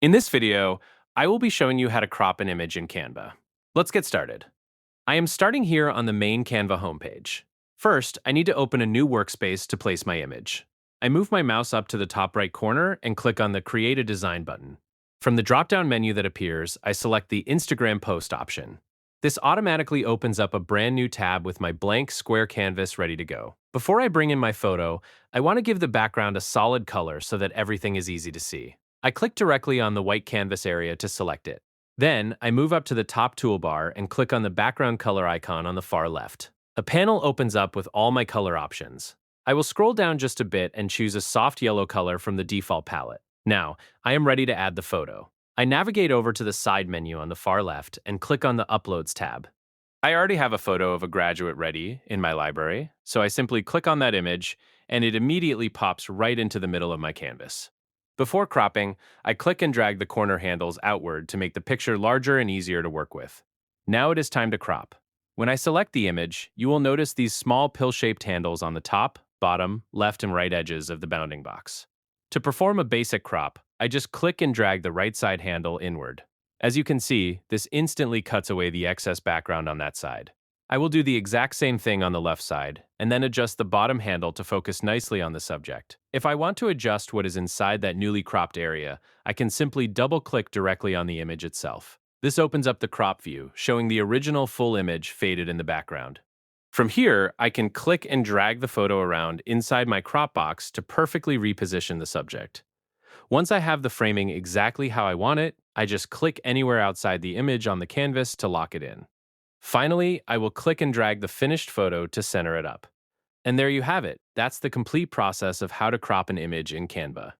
In this video, I will be showing you how to crop an image in Canva. Let's get started. I am starting here on the main Canva homepage. First, I need to open a new workspace to place my image. I move my mouse up to the top right corner and click on the Create a Design button. From the drop-down menu that appears, I select the Instagram Post option. This automatically opens up a brand new tab with my blank square canvas ready to go. Before I bring in my photo, I want to give the background a solid color so that everything is easy to see. I click directly on the white canvas area to select it. Then, I move up to the top toolbar and click on the background color icon on the far left. A panel opens up with all my color options. I will scroll down just a bit and choose a soft yellow color from the default palette. Now, I am ready to add the photo. I navigate over to the side menu on the far left and click on the Uploads tab. I already have a photo of a graduate ready in my library, so I simply click on that image and it immediately pops right into the middle of my canvas. Before cropping, I click and drag the corner handles outward to make the picture larger and easier to work with. Now it is time to crop. When I select the image, you will notice these small pill-shaped handles on the top, bottom, left, and right edges of the bounding box. To perform a basic crop, I just click and drag the right side handle inward. As you can see, this instantly cuts away the excess background on that side. I will do the exact same thing on the left side, and then adjust the bottom handle to focus nicely on the subject. If I want to adjust what is inside that newly cropped area, I can simply double-click directly on the image itself. This opens up the crop view, showing the original full image faded in the background. From here, I can click and drag the photo around inside my crop box to perfectly reposition the subject. Once I have the framing exactly how I want it, I just click anywhere outside the image on the canvas to lock it in. Finally, I will click and drag the finished photo to center it up. And there you have it. That's the complete process of how to crop an image in Canva.